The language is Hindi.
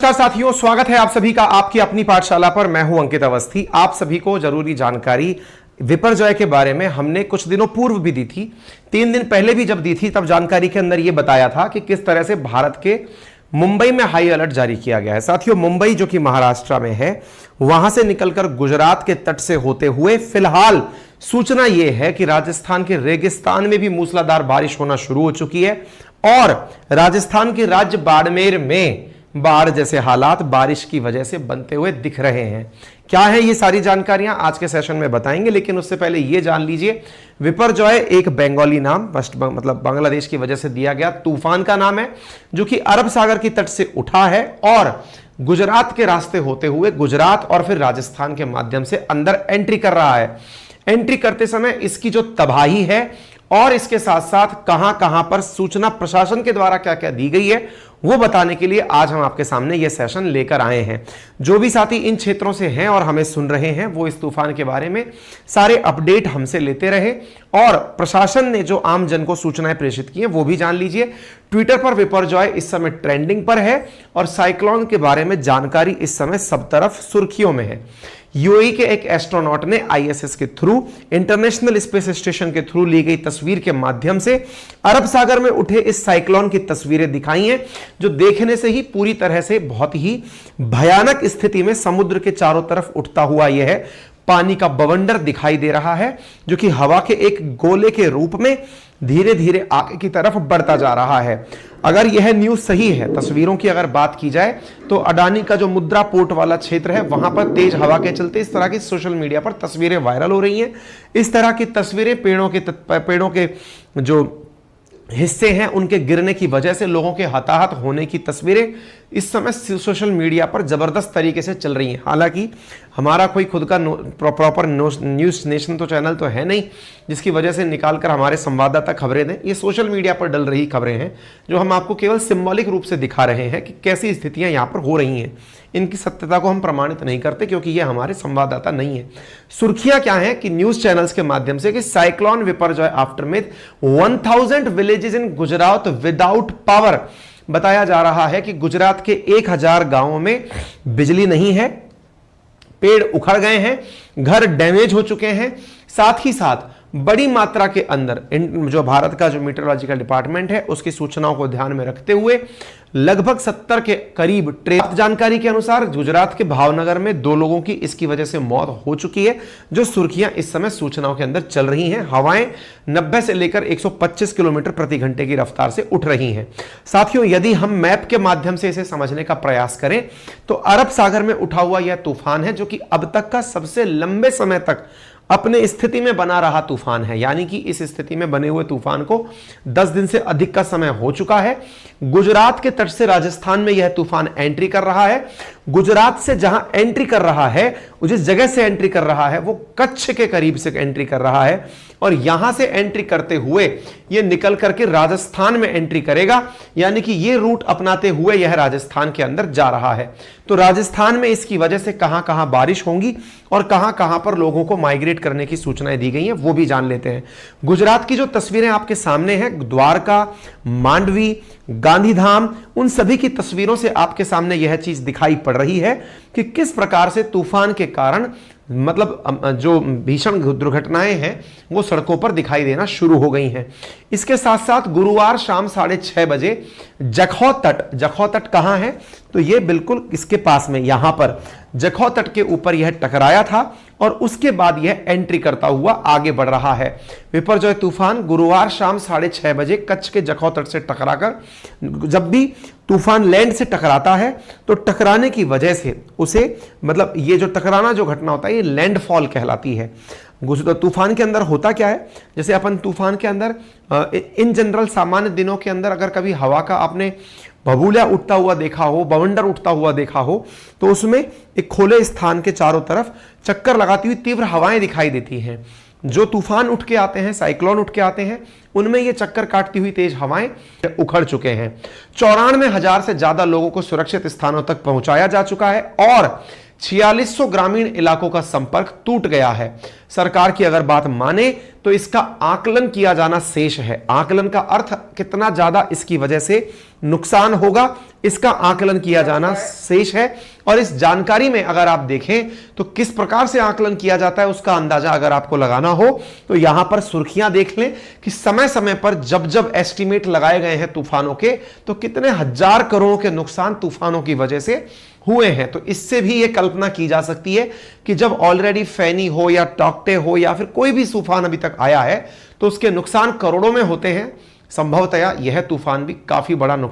नमस्कार साथियों, स्वागत है आप सभी का आपकी अपनी पाठशाला पर। मैं हूं अंकित अवस्थी। आप सभी को जरूरी जानकारी विपर्जॉय के बारे में हमने कुछ दिनों पूर्व भी दी थी, 3 दिन पहले भी जब दी थी तब जानकारी के अंदर यह बताया था कि किस तरह से भारत के मुंबई में हाई अलर्ट जारी किया गया है। साथियों, मुंबई जो कि महाराष्ट्र में है, वहां से निकलकर गुजरात के तट से होते हुए फिलहाल सूचना यह है कि राजस्थान के रेगिस्तान में भी मूसलाधार बारिश होना शुरू हो चुकी है और राजस्थान के राज्य बाड़मेर में बाढ़ जैसे हालात बारिश की वजह से बनते हुए दिख रहे हैं। क्या है ये सारी जानकारियां आज के सेशन में बताएंगे, लेकिन उससे पहले ये जान लीजिए विपर्जॉय एक बंगाली नाम, मतलब बांग्लादेश की वजह से दिया गया तूफान का नाम है, जो कि अरब सागर की तट से उठा है और गुजरात के रास्ते होते हुए गुजरात और फिर राजस्थान के माध्यम से अंदर एंट्री कर रहा है। एंट्री करते समय इसकी जो तबाही है और इसके साथ साथ कहां कहां पर सूचना प्रशासन के द्वारा क्या क्या दी गई है वो बताने के लिए आज हम आपके सामने ये सेशन लेकर आए हैं। जो भी साथी इन क्षेत्रों से हैं और हमें सुन रहे हैं वो इस तूफान के बारे में सारे अपडेट हमसे लेते रहे और प्रशासन ने जो आम जन को सूचनाएं प्रेषित की हैं वो भी जान लीजिए। ट्विटर पर विपर्जॉय इस समय ट्रेंडिंग पर है और साइक्लोन के बारे में जानकारी इस समय सब तरफ सुर्खियों में है। यूएई के एक एस्ट्रोनॉट ने आईएसएस के थ्रू, इंटरनेशनल स्पेस स्टेशन के थ्रू ली गई तस्वीर के माध्यम से अरब सागर में उठे इस साइक्लोन की तस्वीरें दिखाई हैं, जो देखने से ही पूरी तरह से बहुत ही भयानक स्थिति में समुद्र के चारों तरफ उठता हुआ यह पानी का बवंडर दिखाई दे रहा है, जो कि हवा के एक गोले के रूप में धीरे धीरे आगे की तरफ बढ़ता जा रहा है। अगर यह न्यूज सही है, तस्वीरों की अगर बात की जाए तो अडानी का जो मुद्रा पोर्ट वाला क्षेत्र है वहां पर तेज हवा के चलते इस तरह की सोशल मीडिया पर तस्वीरें वायरल हो रही हैं। इस तरह की तस्वीरें पेड़ों के जो हिस्से हैं उनके गिरने की वजह से लोगों के हताहत होने की तस्वीरें इस समय सोशल मीडिया पर जबरदस्त तरीके से चल रही हैं। हालांकि हमारा कोई खुद का प्रॉपर न्यूज़ नेशन तो चैनल तो है नहीं जिसकी वजह से निकालकर हमारे संवाददाता खबरें दें। ये सोशल मीडिया पर डल रही खबरें हैं जो हम आपको केवल सिंबॉलिक रूप से दिखा रहे हैं कि कैसी स्थितियां यहाँ पर हो रही हैं। इनकी सत्यता को हम प्रमाणित नहीं करते क्योंकि ये हमारे संवाददाता नहीं है। सुर्खियां क्या है कि न्यूज चैनल्स के माध्यम से कि cyclone Biparjoy aftermath 1000 villages in Gujarat without power. बताया जा रहा है कि गुजरात के 1000 गांवों में बिजली नहीं है, पेड़ उखड़ गए हैं, घर डैमेज हो चुके हैं। साथ ही साथ बड़ी मात्रा के अंदर जो भारत का जो मीटरोलॉजिकल डिपार्टमेंट है उसकी सूचनाओं को ध्यान में रखते हुए लगभग 70 के करीब जानकारी के अनुसार गुजरात के भावनगर में 2 लोगों की इसकी वजह से मौत हो चुकी है, जो सुर्खियां इस समय सूचनाओं के अंदर चल रही हैं। हवाएं 90 से लेकर 125 किलोमीटर प्रति घंटे की रफ्तार से उठ रही हैं। साथियों, यदि हम मैप के माध्यम से इसे समझने का प्रयास करें तो अरब सागर में उठा हुआ यह तूफान है जो कि अब तक का सबसे लंबे समय तक अपने स्थिति में बना रहा तूफान है। यानी कि इस स्थिति में बने हुए तूफान को 10 दिन से अधिक का समय हो चुका है। गुजरात के तट से राजस्थान में यह तूफान एंट्री कर रहा है। गुजरात से जहां एंट्री कर रहा है, जिस जगह से एंट्री कर रहा है वो कच्छ के करीब से एंट्री कर रहा है और यहां से एंट्री करते हुए यह निकल करके राजस्थान में एंट्री करेगा। यानी कि यह रूट अपनाते हुए यह राजस्थान के अंदर जा रहा है। तो राजस्थान में इसकी वजह से कहां कहां बारिश होंगी और कहां कहां पर लोगों को माइग्रेट करने की सूचनाएं दी गई हैं वो भी जान लेते हैं। गुजरात की जो तस्वीरें आपके सामने हैं, द्वारका, मांडवी, गांधीधाम, उन सभी की तस्वीरों से आपके सामने यह चीज दिखाई पड़ रही है कि किस प्रकार से तूफान के कारण मतलब जो भीषण दुर्घटनाएं हैं वो सड़कों पर दिखाई देना शुरू हो गई हैं। इसके साथ साथ गुरुवार शाम 6:30 बजे जखौ तट कहां है तो ये बिल्कुल इसके पास में यहां पर जखौ तट के ऊपर यह टकराया था और उसके बाद यह एंट्री करता हुआ आगे बढ़ रहा है। विपर्जॉय तूफान गुरुवार शाम 6:30 बजे कच्छ के जखौ तट से टकराकर, जब भी तूफान लैंड से टकराता है तो टकराने की वजह से उसे मतलब ये जो टकराना जो घटना होता है ये लैंडफॉल कहलाती है। तूफान के अंदर होता क्या है, जैसे अपन तूफान के अंदर इन जनरल सामान्य दिनों के अंदर अगर कभी हवा का आपने बबूला उठता हुआ देखा हो, बवंडर उठता हुआ देखा हो, तो उसमें एक खुले स्थान के चारों तरफ चक्कर लगाती हुई तीव्र हवाएं दिखाई देती हैं। जो तूफान उठ के आते हैं, साइक्लोन उठ के आते हैं, उनमें ये चक्कर काटती हुई तेज हवाएं उखड़ चुके हैं। 94,000 से ज्यादा लोगों को सुरक्षित स्थानों तक पहुंचाया जा चुका है और 4600 ग्रामीण इलाकों का संपर्क टूट गया है। सरकार की अगर बात माने तो इसका आकलन किया जाना शेष है। आकलन का अर्थ कितना ज्यादा इसकी वजह से नुकसान होगा, इसका आकलन किया जाना शेष है। और इस जानकारी में अगर आप देखें तो किस प्रकार से आकलन किया जाता है उसका अंदाजा अगर आपको लगाना हो तो यहां पर सुर्खियां देख लें कि समय समय पर जब जब एस्टीमेट लगाए गए हैं तूफानों के तो कितने हजार करोड़ों के नुकसान तूफानों की वजह से हुए हैं। तो इससे भी यह कल्पना की जा सकती है कि जब ऑलरेडी फैनी हो या टॉक्टे हो या फिर कोई भी तूफान अभी तक आया है तो उसके नुकसान करोड़ों में होते हैं। संभवतया यह तूफान भी काफी बड़ा नुकसान